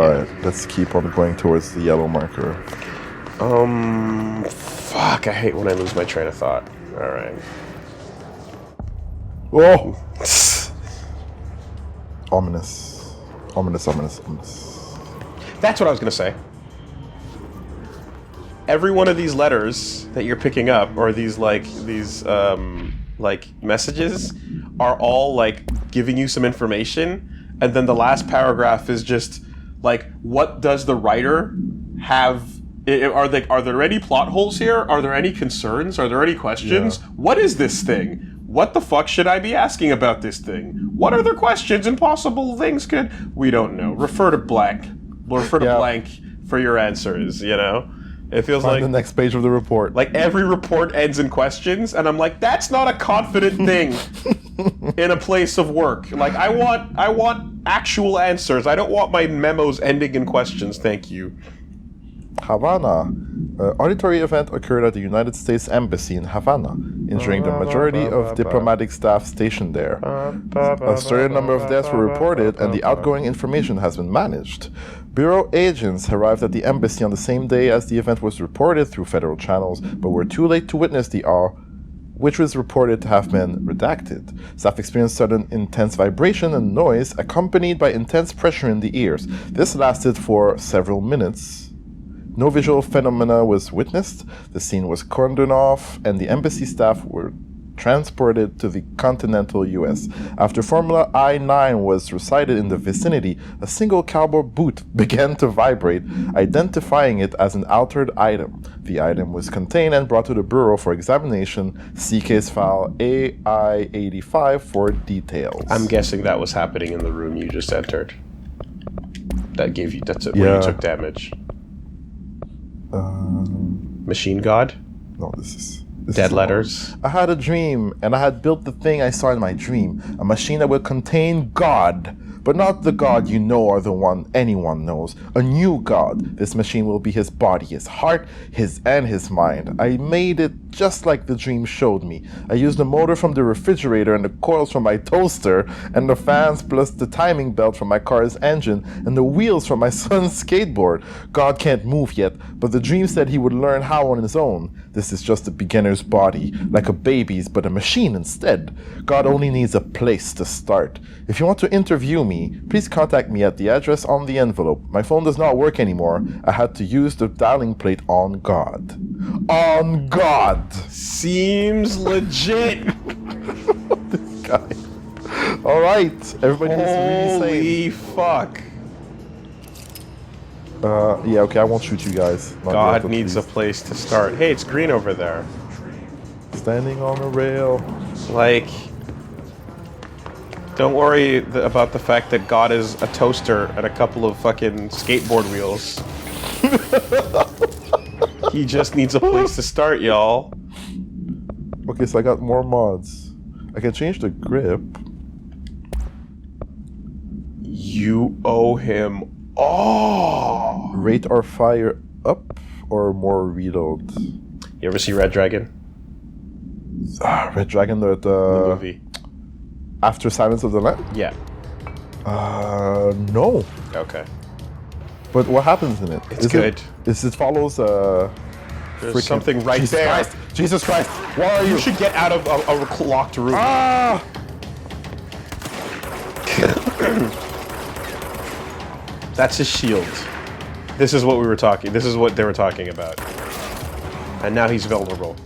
Alright, let's keep on going towards the yellow marker. Fuck, I hate when I lose my train of thought. Alright. Whoa! Ominous. Ominous. That's what I was gonna say. Every one of these letters that you're picking up, or these messages, are all like giving you some information, and then the last paragraph is just like, what does the writer have? Are there any plot holes here? Are there any concerns? Are there any questions? Yeah. What is this thing? What the fuck should I be asking about this thing? What other questions and possible things could... We don't know. Refer to blank. Refer to blank for your answers, you know? It feels like... the next page of the report. Like, every report ends in questions, and I'm like, that's not a confident thing in a place of work. Like, I want actual answers. I don't want my memos ending in questions, thank you. Havana. An auditory event occurred at the United States Embassy in Havana, injuring the majority of diplomatic staff stationed there. A certain number of deaths were reported, and the outgoing information has been managed. Bureau agents arrived at the embassy on the same day as the event was reported through federal channels, but were too late to witness the hour, which was reported to have been redacted. Staff experienced sudden intense vibration and noise, accompanied by intense pressure in the ears. This lasted for several minutes. No visual phenomena was witnessed. The scene was cordoned off, and the embassy staff were transported to the continental U.S. After Formula I-9 was recited in the vicinity, a single cardboard boot began to vibrate, identifying it as an altered item. The item was contained and brought to the Bureau for examination. See case file AI-85 for details. I'm guessing that was happening in the room you just entered. That gave you... That's it, where you took damage. Machine God? No, this is Dead letters. I had a dream, and I had built the thing I saw in my dream. A machine that would contain God, but not the God you know or the one anyone knows. A new God. This machine will be his body, his heart, his mind. I made it just like the dream showed me. I used the motor from the refrigerator and the coils from my toaster, and the fans plus the timing belt from my car's engine, and the wheels from my son's skateboard. God can't move yet, but the dream said he would learn how on his own. This is just a beginner's body, like a baby's, but a machine instead. God only needs a place to start. If you want to interview me, please contact me at the address on the envelope. My phone does not work anymore. I had to use the dialing plate on God. On God! Seems legit! This guy. Alright, everybody is really sane. Holy fuck. Yeah, okay, I won't shoot you guys. Not God yet, needs a place to start. Hey, it's green over there. Standing on a rail. Like, don't worry about the fact that God is a toaster and a couple of fucking skateboard wheels. He just needs a place to start, y'all. Okay, so I got more mods. I can change the grip. You owe him all. Rate our fire up or more reload? You ever see Red Dragon? Red Dragon, the movie. After Silence of the Lambs? Yeah. No. Okay. But what happens in it? It's good. It follows There's something right Jesus there. Christ. Jesus Christ! Why are you? You should get out of a locked room. Ah! That's his shield. This is what this is what they were talking about. And now he's vulnerable.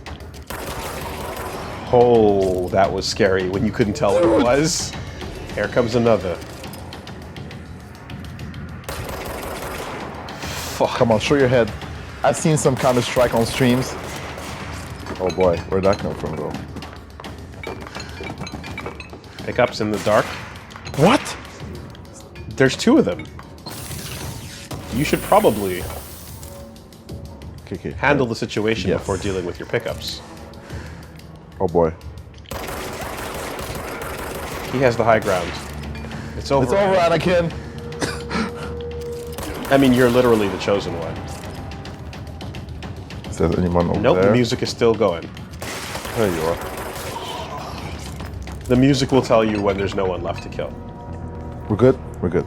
Oh, that was scary when you couldn't tell what it was. Here comes another. Fuck. Come on, show your head. I've seen some Counter-Strike on streams. Oh boy, where'd that come from though? Pickups in the dark. What? There's two of them. You should probably handle the situation before dealing with your pickups. Oh boy. He has the high ground. It's over. It's over, Anakin. I mean, you're literally the chosen one. Is there anyone over there? Nope, the music is still going. There you are. The music will tell you when there's no one left to kill. We're good? We're good.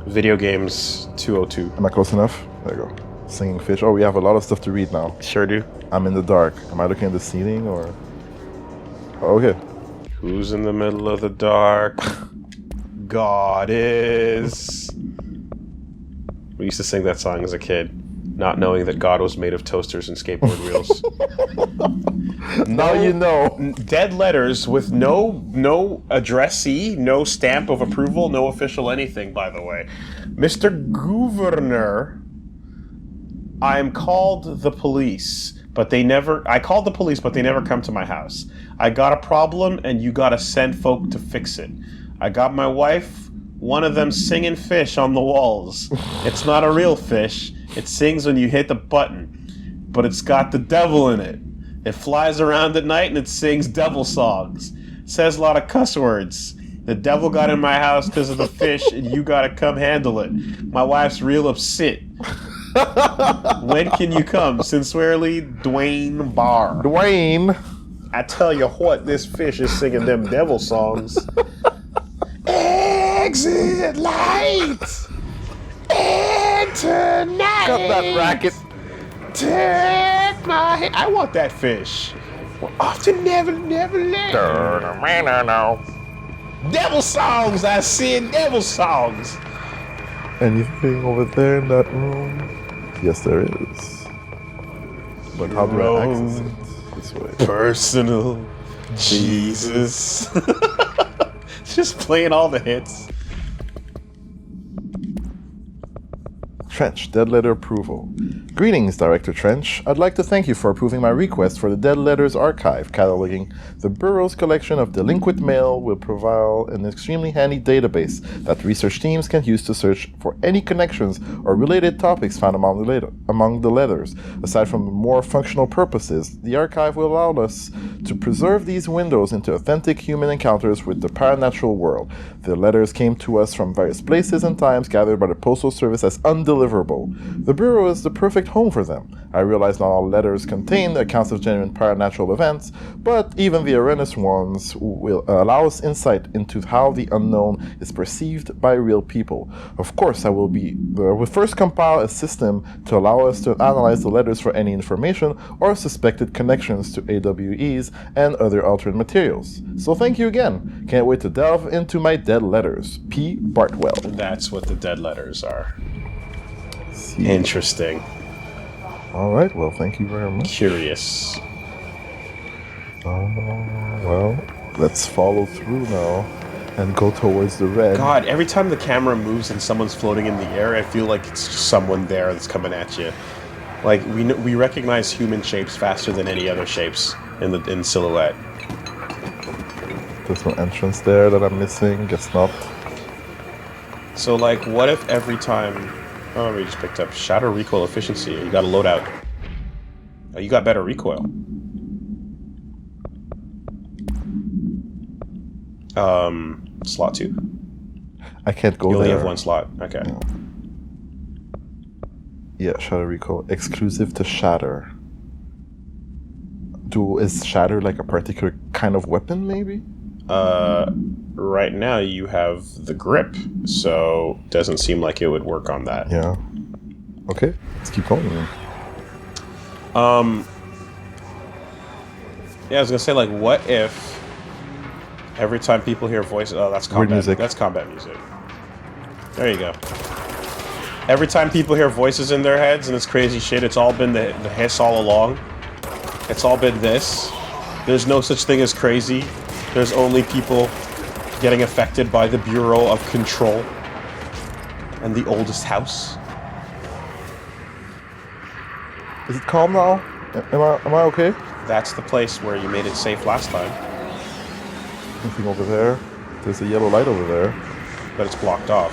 Video games 202. Am I close enough? There you go. Singing fish. Oh, we have a lot of stuff to read now. Sure do. I'm in the dark. Am I looking at the ceiling or? Oh, okay. Who's in the middle of the dark? God is. We used to sing that song as a kid, not knowing that God was made of toasters and skateboard wheels. Now you know. Dead letters with no addressee, no stamp of approval, no official anything, by the way. Mr. Governor, I'm called the police, but I called the police, but they never come to my house. I got a problem, and you gotta send folk to fix it. I got my wife, one of them singing fish on the walls. It's not a real fish. It sings when you hit the button, but it's got the devil in it. It flies around at night and it sings devil songs. Says a lot of cuss words. The devil got in my house because of the fish, and you gotta come handle it. My wife's real upset. When can you come? Sincerely, Dwayne Barr. Dwayne. I tell you what, this fish is singing them devil songs. Exit light! And tonight! Cut that racket. Take my hand. I want that fish. We're off to Never Land. Devil songs! I said devil songs! Anything over there in that room? Yes, there is. But how do I access it? This way. Personal Jesus. Just playing all the hits. Trench, dead letter approval. Greetings, Director Trench. I'd like to thank you for approving my request for the Dead Letters Archive, cataloging the Bureau's collection of delinquent mail will provide an extremely handy database that research teams can use to search for any connections or related topics found among the letters. Aside from more functional purposes, the archive will allow us to preserve these windows into authentic human encounters with the paranatural world. The letters came to us from various places and times, gathered by the Postal Service as undeliverable. The Bureau is the perfect home for them. I realize not all letters contain accounts of genuine paranatural events, but even the erroneous ones will allow us insight into how the unknown is perceived by real people. Of course, I will first compile a system to allow us to analyze the letters for any information or suspected connections to AWEs and other altered materials. So thank you again. Can't wait to delve into my dead letters. P. Bartwell. That's what the dead letters are. Interesting. All right, well, thank you very much. Curious. Well, let's follow through now and go towards the red. God, every time the camera moves and someone's floating in the air, I feel like it's just someone there that's coming at you. Like, we recognize human shapes faster than any other shapes in silhouette. There's no entrance there that I'm missing. Guess not. So, like, what if every time... Oh, we just picked up shatter recoil efficiency. You got a loadout. Oh, you got better recoil. Slot 2. I can't go there. You only have one slot. Okay. Yeah, shatter recoil. Exclusive to shatter. Is shatter like a particular kind of weapon, maybe? Right now you have the grip, so doesn't seem like it would work on that. Yeah. Okay, let's keep going then. Yeah, I was gonna say, like, what if every time people hear voices... Oh, that's combat music. That's combat music. There you go. Every time people hear voices in their heads and it's crazy shit, it's all been the hiss all along. It's all been this. There's no such thing as crazy. There's only people getting affected by the Bureau of Control and the oldest house. Is it calm now? Am I okay? That's the place where you made it safe last time. Anything over there? There's a yellow light over there. But it's blocked off.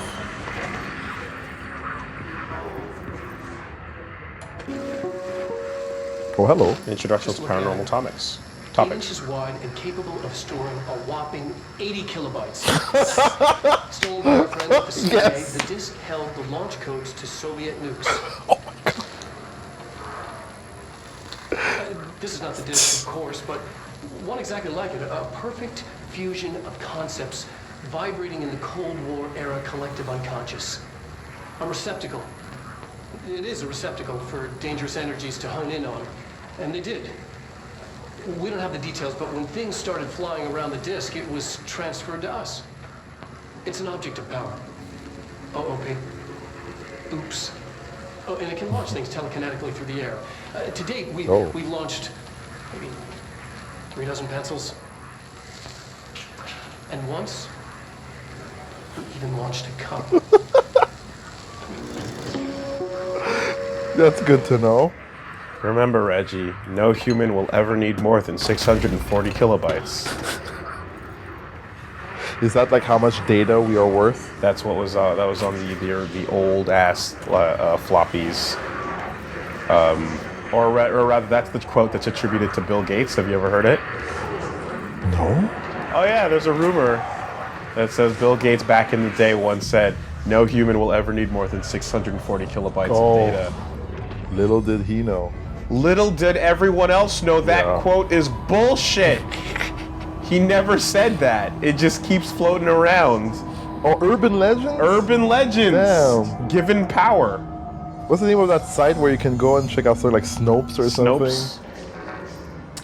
Oh, hello. Introduction to Paranormal Topics. 8 inches wide and capable of storing a whopping 80 kilobytes. Stolen by our friends at the CIA, Yes. the disk held the launch codes to Soviet nukes. Oh my god. This is not the disk, of course, but one exactly like it. A perfect fusion of concepts vibrating in the Cold War era collective unconscious. A receptacle. It is a receptacle for dangerous energies to hone in on. And they did. We don't have the details, but when things started flying around the disk, it was transferred to us. It's an object of power. OP. Oops. Oh, and it can launch things telekinetically through the air. To date, we've launched maybe 3 dozen pencils. And once, we even launched a cup. That's good to know. Remember, Reggie, no human will ever need more than 640 kilobytes. Is that like how much data we are worth? That's what was on the old ass floppies. Or rather, that's the quote that's attributed to Bill Gates. Have you ever heard it? No. Oh yeah, there's a rumor that says Bill Gates back in the day once said, "No human will ever need more than 640 kilobytes of data." Little did he know. Little did everyone else know that quote is bullshit. He never said that. It just keeps floating around. Oh, urban legends? Urban legends. Damn. Given power. What's the name of that site where you can go and check out sort of like Snopes or something?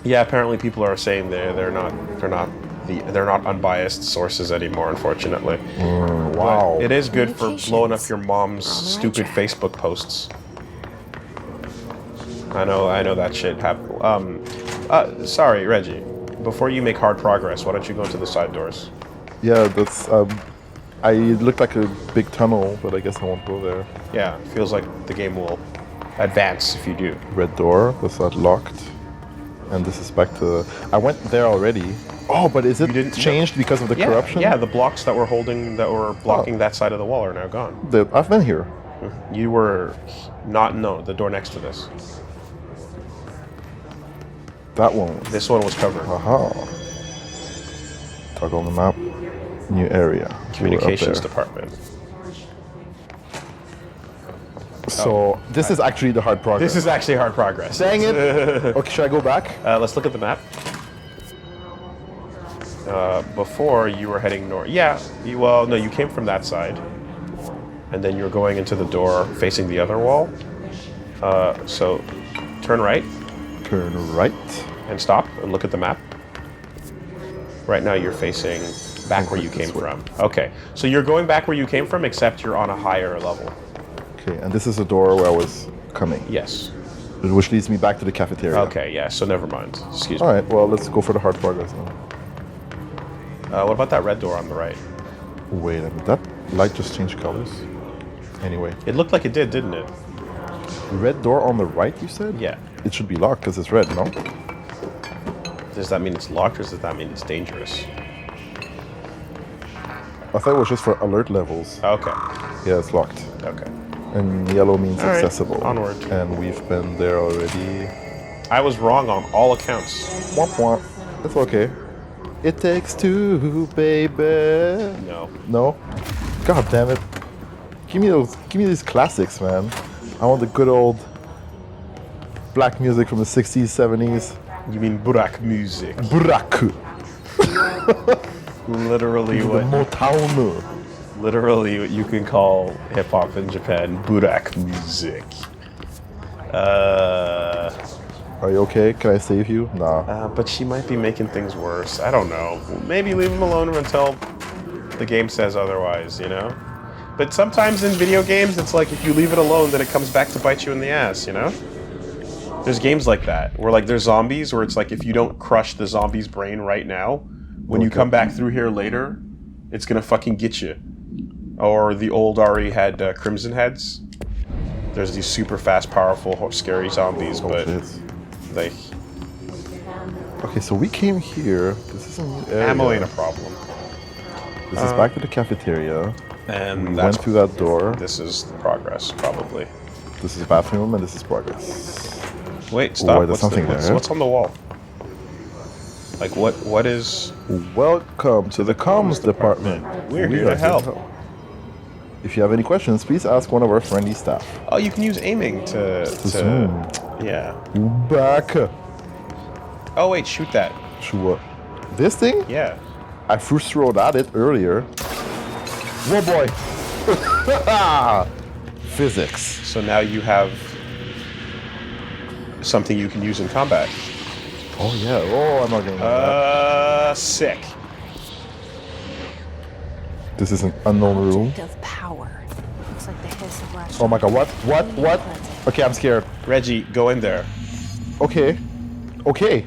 Yeah, apparently people are saying they're not unbiased sources anymore, unfortunately. Wow. But it is good for blowing up your mom's stupid Facebook posts. I know that shit happened. Sorry, Reggie. Before you make hard progress, why don't you go into the side doors? Yeah, that's it looked like a big tunnel, but I guess I won't go there. Yeah, feels like the game will advance if you do. Red door, that's not locked. And this is back to... I went there already. Oh, but is it changed because of the corruption? Yeah, the blocks that were blocking that side of the wall are now gone. I've been here. You were not... No, the door next to this. That one. This one was covered. Aha. Talk on the map. New area. Communications department. So this is actually the hard progress. This is actually hard progress. Dang it! Okay, should I go back? Let's look at the map. Before you were heading north. Yeah. No, you came from that side, and then you were going into the door facing the other wall. So turn right. Turn right. And stop and look at the map. Right now you're facing back where you came from. Okay, so you're going back where you came from, except you're on a higher level. Okay, and this is the door where I was coming. Yes. Which leads me back to the cafeteria. Okay, yeah, so never mind. Excuse me. Alright, well, let's go for the hard progress then. What about that red door on the right? Wait a minute, that light just changed colors? Anyway. It looked like it did, didn't it? Red door on the right, you said? Yeah. It should be locked because it's red, no? Does that mean it's locked or does that mean it's dangerous? I thought it was just for alert levels. Okay. Yeah, it's locked. Okay. And yellow means accessible. Onward. And we've been there already. I was wrong on all accounts. Womp womp. It's okay. It takes two, baby. No. No? God damn it. Give me these classics, man. I want the good old black music from the 60s, 70s. You mean Burak music? Burak. Literally what? Motown. Literally what you can call hip hop in Japan Burak music. Are you okay? Can I save you? Nah. But she might be making things worse. I don't know. Maybe leave him alone until the game says otherwise, you know? But sometimes in video games, it's like if you leave it alone, then it comes back to bite you in the ass, you know? There's games like that, where like there's zombies, where it's like if you don't crush the zombie's brain right now, when you come back through here later, it's gonna fucking get you. Or the old RE had Crimson Heads. There's these super fast, powerful, scary zombies, but they... Okay, so we came here. This is a new area. Ammo ain't a problem. This is back to the cafeteria. And we went through that door. This is progress, probably. This is the bathroom, and this is progress. Wait, stop. There's something there. What's on the wall? Like, what is... Welcome to the comms department. We're here to help. If you have any questions, please ask one of our friendly staff. Oh, you can use aiming to zoom. Yeah. Back. Oh, wait, shoot that. Shoot what? This thing? Yeah. I first rolled at it earlier. Whoa, boy. physics. So now you have something you can use in combat. Oh yeah. Oh, I'm not getting that. Sick. This is an unknown room. Object of power. Looks like the hiss of last. Oh my god, what? Okay, I'm scared. Reggie, go in there. Okay. Okay.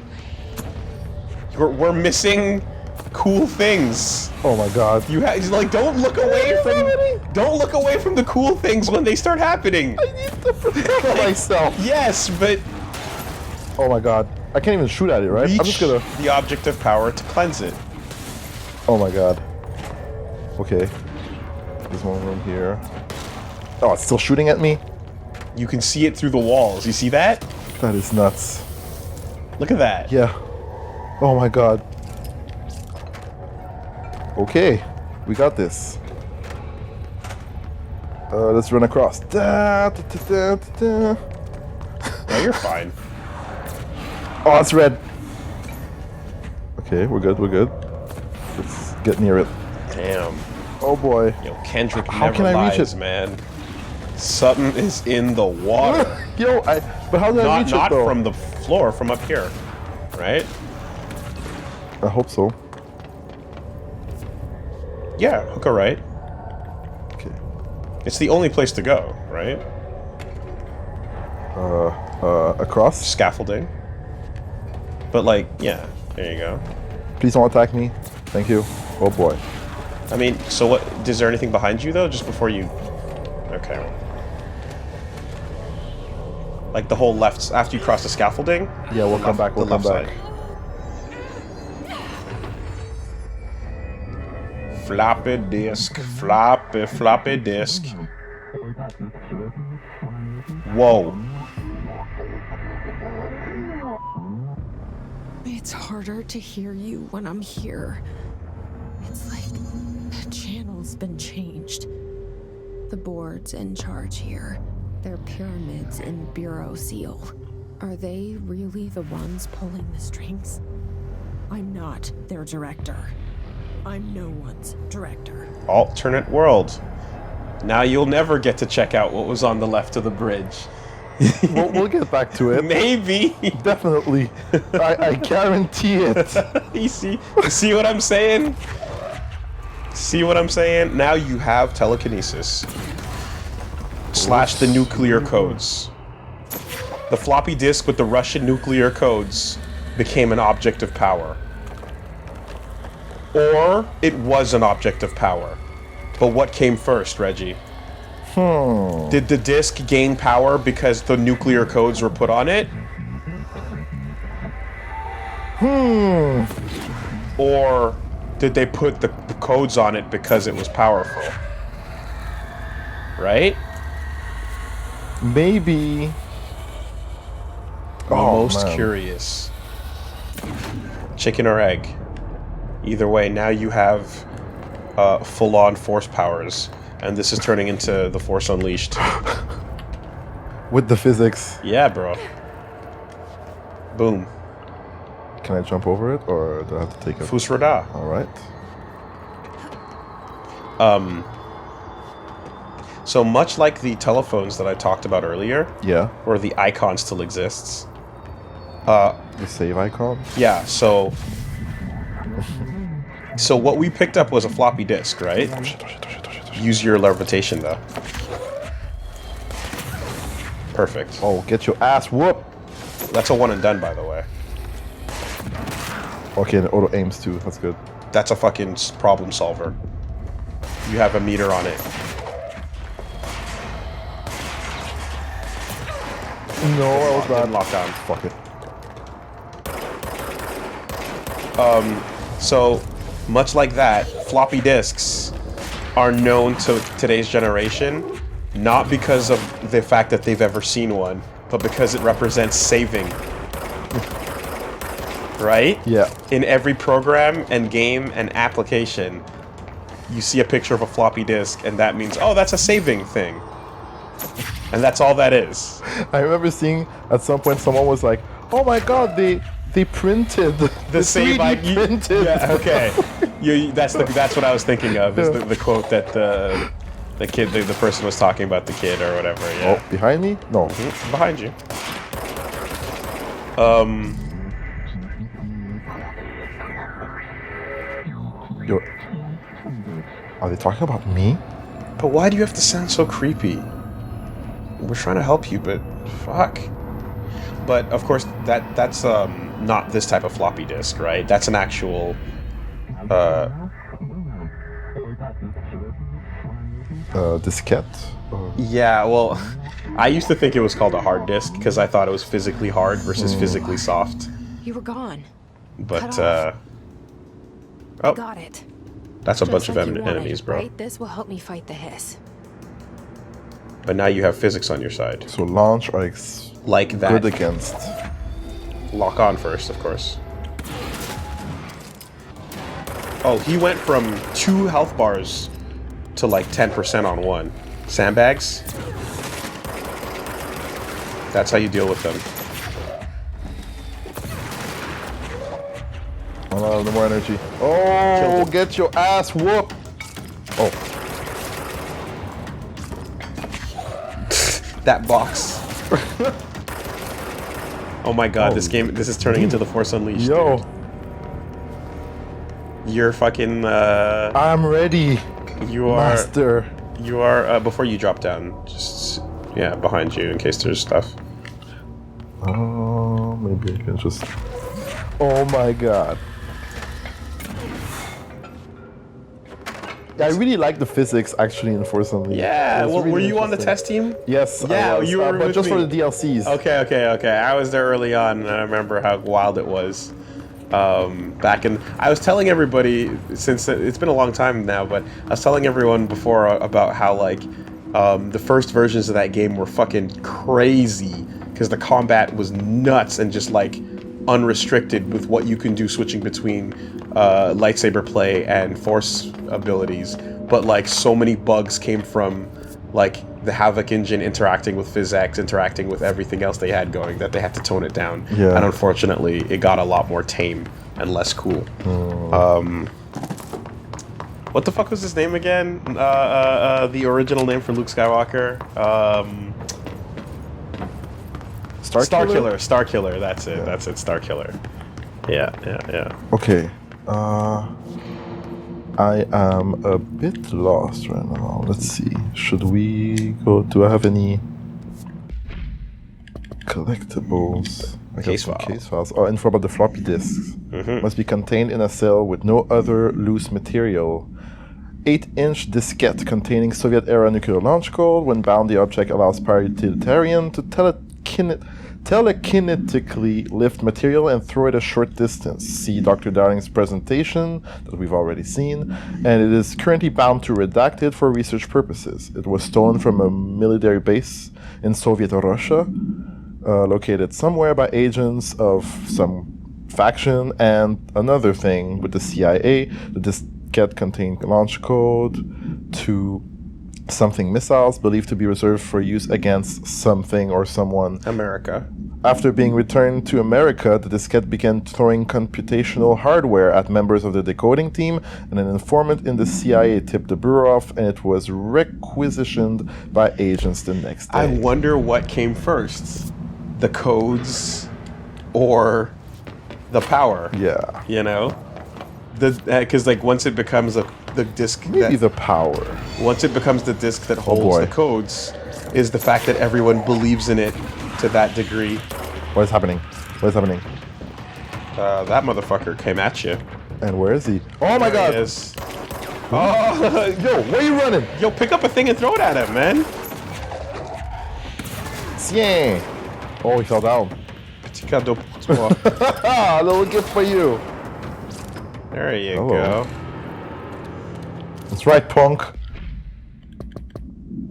We're missing cool things. Oh my god. You have like don't look away from the cool things when they start happening. I need to protect myself. Yes, but Oh my god. I can't even shoot at it, right? I'm reach just gonna... the object of power to cleanse it. Oh my god. Okay. There's one room here. Oh, it's still shooting at me? You can see it through the walls. You see that? That is nuts. Look at that. Yeah. Oh my god. Okay. We got this. Let's run across. Da, da, da, da, da. No, you're fine. Oh, it's red. Okay, we're good, we're good. Let's get near it. Damn. Oh boy. Yo, Kendrick How never can I reach lies, it? man. Something is in the water. Yo, but how did I reach Not it though? from the floor, from up here. Right? I hope so. Yeah, hook a right. Okay. It's the only place to go, right? Across? Scaffolding. But like, yeah, there you go. Please don't attack me. Thank you. Oh boy. I mean, so what, is there anything behind you though, just before you... Okay. Like the whole left, after you cross the scaffolding? Yeah, we'll come back, we'll come back. Floppy disk, floppy disk. Whoa. It's harder to hear you when I'm here. It's like the channel's been changed. The board's in charge here. They're pyramids in Bureau Seal. Are they really the ones pulling the strings? I'm not their director. I'm no one's director. Alternate world. Now you'll never get to check out what was on the left of the bridge. We'll get back to it. Maybe. Definitely. I guarantee it. You see what I'm saying? See what I'm saying? Now you have telekinesis. Slash the nuclear codes. The floppy disk with the Russian nuclear codes became an object of power. Or it was an object of power. But what came first, Reggie? Did the disk gain power because the nuclear codes were put on it? Or did they put the codes on it because it was powerful? Right? Maybe. I'm most man. curious. Chicken or egg? Either way, now you have full-on force powers, and this is turning into the Force Unleashed. With the physics. Yeah, bro. Boom. Can I jump over it, or do I have to take it? Fusrada. Alright. So much like the telephones that I talked about earlier, Yeah. where the icon still exists. The save icon? Yeah, so what we picked up was a floppy disk, right? Use your levitation, though. Perfect. Oh, get your ass whooped! That's a one and done, by the way. Okay, and it auto aims too. That's good. That's a fucking problem solver. You have a meter on it. No, I was bad. Lockdown. Fuck it. So, much like that, floppy disks are known to today's generation, not because of the fact that they've ever seen one, but because it represents saving. Right? Yeah. In every program and game and application, you see a picture of a floppy disk, and that means, oh, that's a saving thing. And that's all that is. I remember seeing at some point someone was like, "Oh my god, they printed The save 3D printed." Yeah, okay. That's what I was thinking of. Is the quote that The kid, the person was talking about the kid or whatever. Yeah. Oh, behind me? No. Behind you. Yo. Are they talking about me? But why do you have to sound so creepy? We're trying to help you, but fuck. But of course, that's not this type of floppy disk, right? That's an actual Diskette? Yeah, well, I used to think it was called a hard disk because I thought it was physically hard versus physically soft. You were gone. But I oh, got it. that's a bunch Just of like you wanted, enemies, bro. Right? This will help me fight the hiss. But now you have physics on your side. So launch are Like that. good against. Lock on first, of course. Oh, he went from 2 health bars to like 10% on 1. Sandbags? That's how you deal with them. Oh, no more energy. Oh, Killed him. get your ass whooped. Oh, That box. Oh my god, this is turning into the Force Unleashed. yo, Dude. You're fucking I'm ready, you are master. before you drop down, just yeah, behind you in case there's stuff. Oh, maybe I can just. Oh my god. Yeah, I really like the physics actually in Force Unleashed. Yeah, It's well, really were you on the interesting. test team? Yes. Yeah, I was, you were but with just me. for the DLCs. Okay. I was there early on, and I remember how wild it was. Back in, I was telling everybody, since it's been a long time now, but I was telling everyone before about how like the first versions of that game were fucking crazy because the combat was nuts and just like unrestricted with what you can do switching between lightsaber play and force abilities, but like so many bugs came from like the Havoc engine interacting with PhysX, interacting with everything else they had going, that they had to tone it down. Yeah. And unfortunately, it got a lot more tame and less cool. What the fuck was his name again? The original name for Luke Skywalker? Starkiller, that's it. Yeah. That's it, Starkiller. Yeah. Okay. I am a bit lost right now. Let's see. Should we go? Do I have any collectibles? I got Case some file. case files. Oh, info about the floppy disks. Must be contained in a cell with no other loose material. 8-inch diskette containing Soviet-era nuclear launch code. When bound, the object allows Pyrotilitarian to telekinetically lift material and throw it a short distance. See Dr. Darling's presentation that we've already seen, and it is currently bound to redacted for research purposes. It was stolen from a military base in Soviet Russia, located somewhere by agents of some faction, and another thing with the CIA. The diskette contained launch code to something missiles believed to be reserved for use against something or someone. America. After being returned to America, the diskette began throwing computational hardware at members of the decoding team, and an informant in the CIA tipped the bureau off, and it was requisitioned by agents the next day. I wonder what came first, the codes or the power. Yeah. You know, because like once it becomes the disc, Maybe the power. once it becomes the disc that holds boy. the codes, is the fact that everyone believes in it to that degree. What is happening? What is happening? That motherfucker came at you. And where is he? Oh my There he god! is. Oh, Yo, where are you running? yo, pick up a thing and throw it at him, man. Yeah. Oh, he fell down. Petit cadeau pour toi. A little gift for you. There you Hello. go. That's right, punk.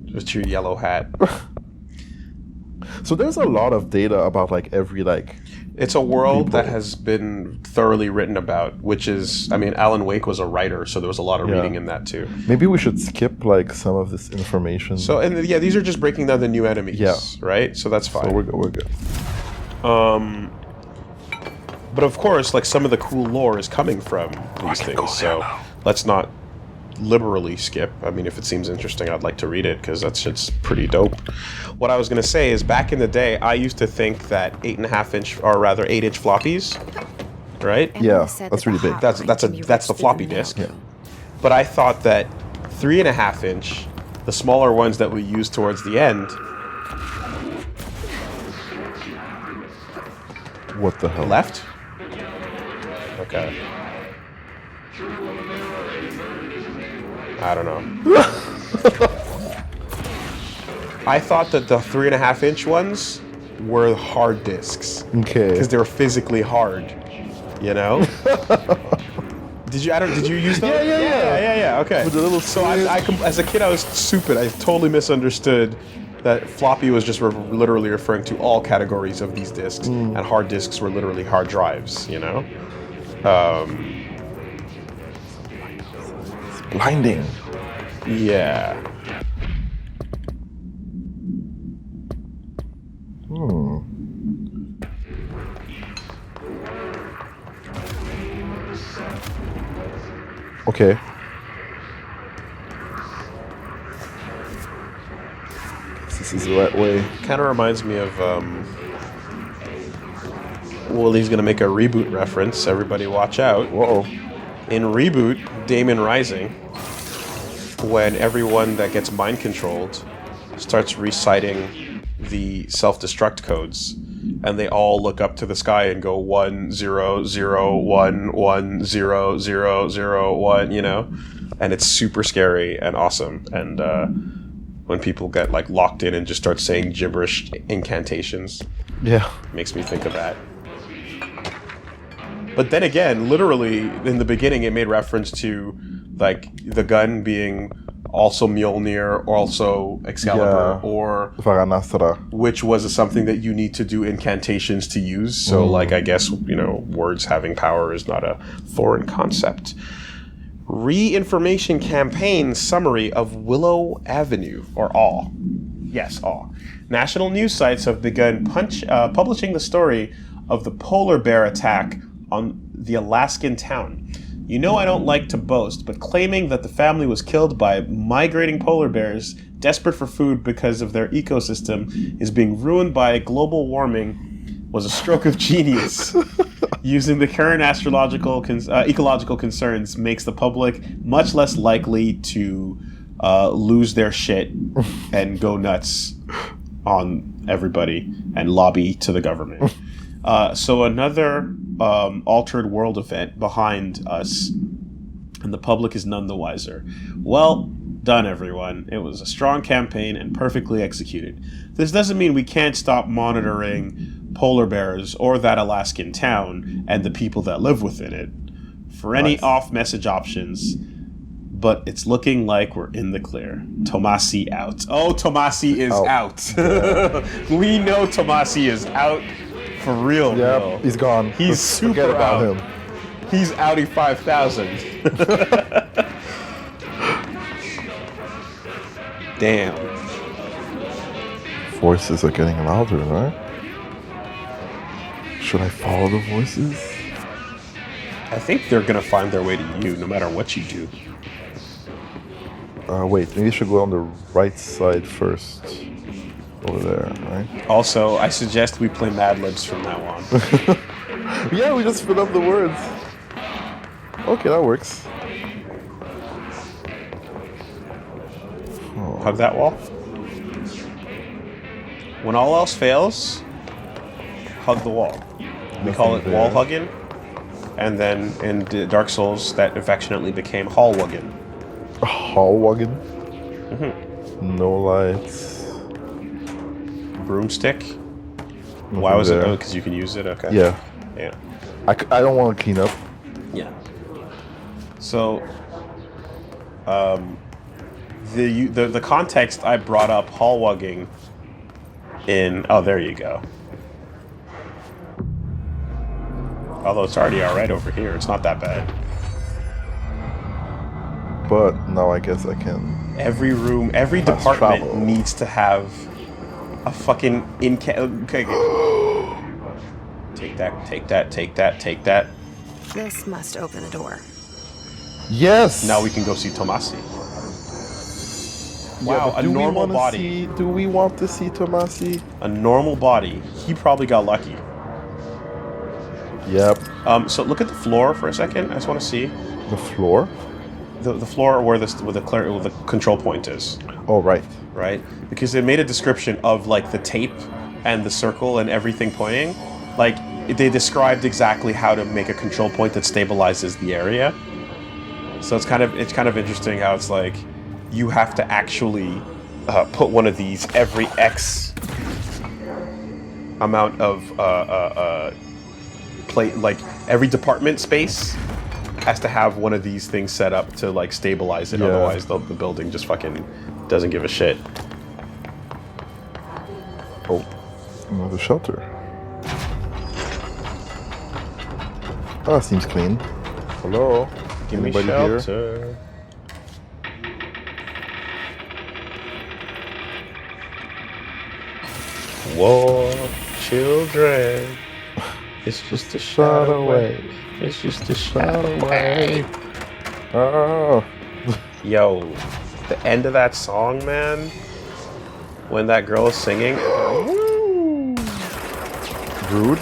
Just your yellow hat. So there's a lot of data about like every like. It's a world that People. has been thoroughly written about, which is, I mean, Alan Wake was a writer, so there was a lot of Yeah. reading in that too. Maybe we should skip like some of this information. So, and yeah, these are just breaking down the new enemies, Yeah. right? So that's fine. So we're good. But of course, like some of the cool lore is coming from these things, so let's not liberally skip. I mean, if it seems interesting, I'd like to read it because that shit's pretty dope. What I was gonna say is, back in the day, I used to think that 8.5-inch, or rather 8-inch floppies, right? Yeah, that's really big. That's the floppy disk. Yeah. But I thought that 3.5-inch, the smaller ones that we use towards the end. What the hell? Left? Okay. I don't know. I thought that the 3.5-inch ones were hard disks. Okay. Because they were physically hard. You know? Did you use those? Yeah. Okay. With the little so as a kid, I was stupid. I totally misunderstood that floppy was just literally referring to all categories of these disks, and hard disks were literally hard drives. You know. It's blinding. Yeah. Okay. This is the right way. Kind of reminds me of Woolie's gonna make a Reboot reference. Everybody watch out. Whoa. In Reboot, Damon Rising, when everyone that gets mind controlled starts reciting the self-destruct codes, and they all look up to the sky and go 1 0 0 1 1 0 0 0 1, you know, and it's super scary and awesome. And when people get like locked in and just start saying gibberish incantations, Yeah. makes me think of that. But then again, literally in the beginning, it made reference to like the gun being also Mjolnir, also Excalibur, or Varanastra. which was something that you need to do incantations to use. So, like, I guess, you know, words having power is not a foreign concept. Re-information campaign summary of Willow Avenue, or AW. Yes, AW. National news sites have begun publishing the story of the polar bear attack on the Alaskan town. You know I don't like to boast, but claiming that the family was killed by migrating polar bears desperate for food because of their ecosystem is being ruined by global warming was a stroke of genius. Using the current ecological concerns makes the public much less likely to lose their shit and go nuts on everybody and lobby to the government. So another altered world event behind us, and the public is none the wiser. Well done, everyone. It was a strong campaign and perfectly executed. This doesn't mean we can't stop monitoring polar bears or that Alaskan town and the people that live within it for any off-message options, but it's looking like we're in the clear. Tomasi out. Oh, Tomasi is out. We know Tomasi is out. For real, Yeah, bro. he's gone. He's Let's super forget about out. him. He's Audi 5000. Damn. Voices are getting louder, right? Should I follow the voices? I think they're gonna find their way to you no matter what you do. Wait, maybe you should go on the right side first. Over there, right? Also, I suggest we play Mad Libs from now on. Yeah, we just fill up the words. Okay, that works. Hug that wall. When all else fails, hug the wall. We call it wall hugging. And then in Dark Souls, that affectionately became hall wugging. Hall wagon? No lights. Broomstick. Nothing Why was it? there. Oh, because you can use it? Okay. Yeah. Yeah. I don't want to clean up. Yeah. So, the context I brought up hall wugging in. Oh, there you go. Although it's already all right over here, it's not that bad. But now I guess I can. Every room, every Fast department travel. needs to have a fucking okay. Take that. This must open the door. Yes. Now we can go see Tomasi. Yeah, Wow, but a do we normal wanna body. do we want to see Tomasi? A normal body. He probably got lucky. Yep. So look at the floor for a second. I just want to see The floor. the floor where the control point is. Oh right. Right? Because they made a description of like the tape and the circle and everything pointing. Like they described exactly how to make a control point that stabilizes the area. So it's kind of interesting how it's like you have to actually put one of these every X amount of like every department space has to have one of these things set up to like stabilize it. Yeah. Otherwise the building just fucking doesn't give a shit. Oh, another shelter. Oh, seems clean. Hello. Give me Anybody here? shelter. War, children. It's just a shot away. It's just a shot away. Oh. Yo, the end of that song, man. When that girl is singing, Rude.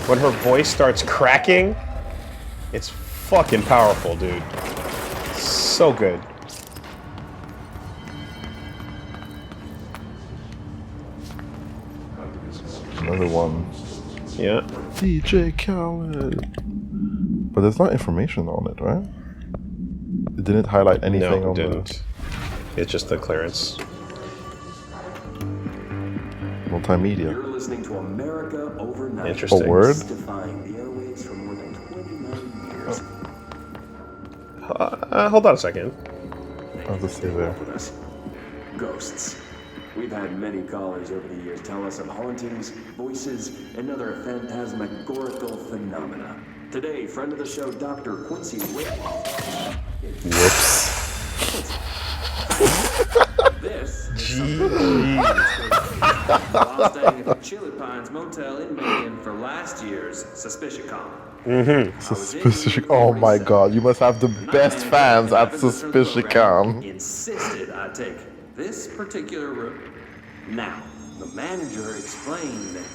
when her voice starts cracking, it's fucking powerful, dude. So good. Another one. Yeah. DJ Khaled. But there's not information on it, right? It didn't highlight anything No, on it didn't. It's just the clearance. the multimedia. You're listening to America Overnight. Interesting. A word? Defying the airwaves for more than 29 years. Hold on a second. I'll just stay there. With us. Ghosts. We've had many callers over the years tell us of hauntings, voices, and other phantasmagorical phenomena. Today, friend of the show, Dr. Quincy Whitlow. Whoops. This Jeez. while staying at the Chili Pines Motel in Macon for last year's Suspicion-Con. Suspicious. Oh my god, you must have the best fans at Suspicion. Insisted I take this particular room. Now, the manager explained that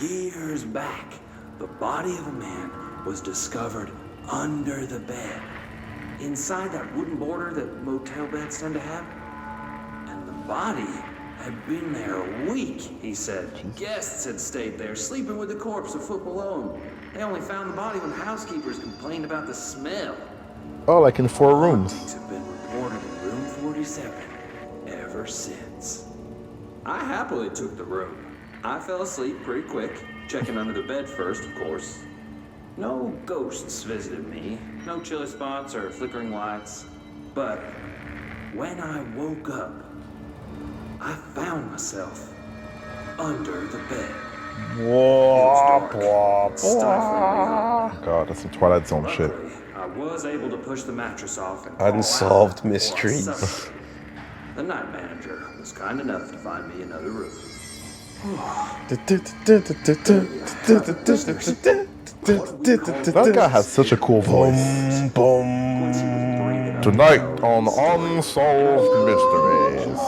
years back, the body of a man was discovered under the bed, inside that wooden border that motel beds tend to have. And the body had been there a week, he said. Guests had stayed there, sleeping with the corpse a foot below them. They only found the body when housekeepers complained about the smell. Oh, like in 4 rooms. Hauntings have been reported in room 47 ever since. I happily took the room. I fell asleep pretty quick, checking under the bed first, of course. No ghosts visited me, no chilly spots or flickering lights. But when I woke up, I found myself under the bed. Wop, wop, Stifling God, that's some Twilight Zone shit. Luckily, I was able to push the mattress off and Unsolved crawl out before I mysteries. suffocated. The night manager was kind enough to find me another room. That guy has such a cool voice. Tonight on Unsolved Mysteries.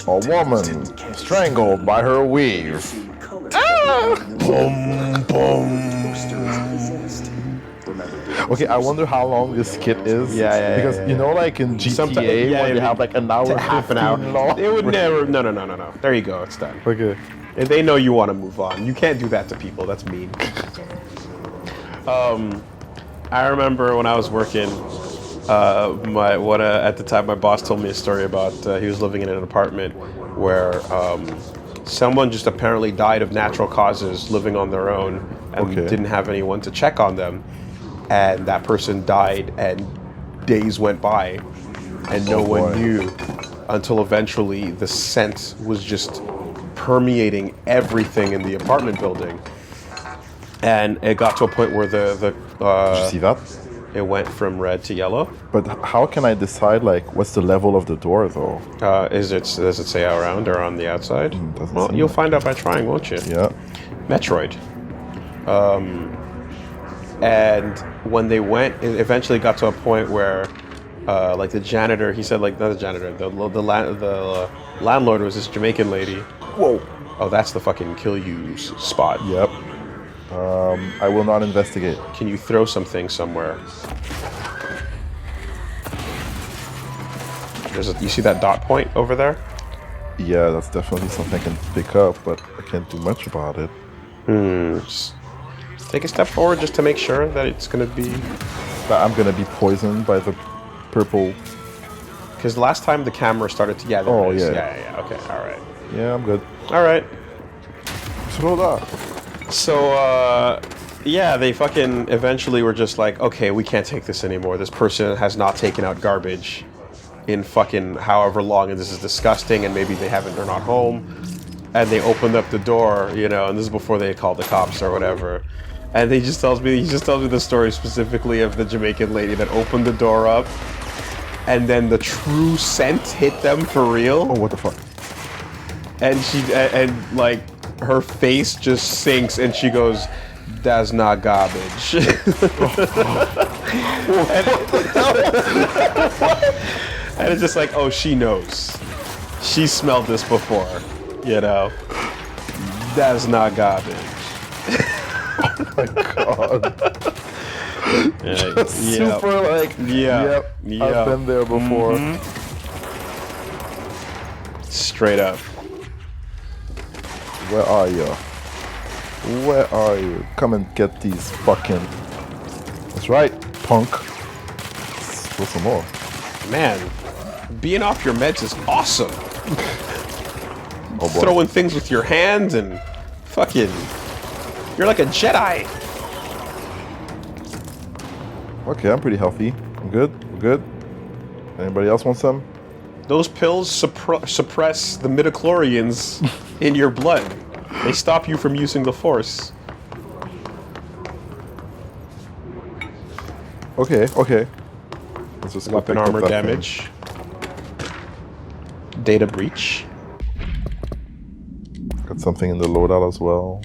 A woman strangled by her weave. Okay, I wonder how long this skit is. Yeah, Because you know, like in GTA, Sometime- yeah, when they yeah, have like an hour, half an hour. 15 long. They would never. No. There you go. It's done. Okay. And they know you want to move on. You can't do that to people. That's mean. I remember when I was working. At the time, my boss told me a story about he was living in an apartment where someone just apparently died of natural causes, living on their own, and Okay. didn't have anyone to check on them. And that person died, and days went by, and no boy. one knew until eventually the scent was just permeating everything in the apartment building. And it got to a point where Did you see that? it went from red to yellow. But how can I decide, like, what's the level of the door, though? Does it say around or on the outside? Doesn't Well, seem you'll like- find out by trying, won't you? Yeah. Metroid. And when they went, it eventually got to a point where, like the janitor, he said, like, not the janitor, the landlord was this Jamaican lady. Whoa. Oh, that's the fucking kill you spot. Yep. I will not investigate. Can you throw something somewhere? You see that dot point over there? Yeah, that's definitely something I can pick up, but I can't do much about it. Just take a step forward just to make sure that it's gonna be... That I'm gonna be poisoned by the purple... Because last time the camera started to... Yeah, there Oh, it is. yeah. Yeah, okay, alright. Yeah, I'm good. Alright. Throw that. So, yeah, they fucking eventually were just like, okay, we can't take this anymore. This person has not taken out garbage in fucking however long, and this is disgusting, and maybe they're not home. And they opened up the door, you know, and this is before they had called the cops or whatever. And he just tells me the story specifically of the Jamaican lady that opened the door up, and then the true scent hit them for real. Oh, what the fuck? And like, her face just sinks, and she goes, "That's not garbage." And it's just like, oh, she knows. She smelled this before, you know. That's not garbage. Oh my god. Just super like, yep, I've been there before. Straight up. Where are you? Where are you? Come and get these fucking... That's right, punk. Let's go some more. Man, being off your meds is awesome. Oh boy. Throwing things with your hands and fucking... You're like a Jedi. Okay, I'm pretty healthy. I'm good. I'm good. Anybody else want some? Those pills suppress the midichlorians in your blood. They stop you from using the Force. Okay, okay. Let's just go Weapon pick up armor that damage. Data breach. thing. Got something in the loadout as well.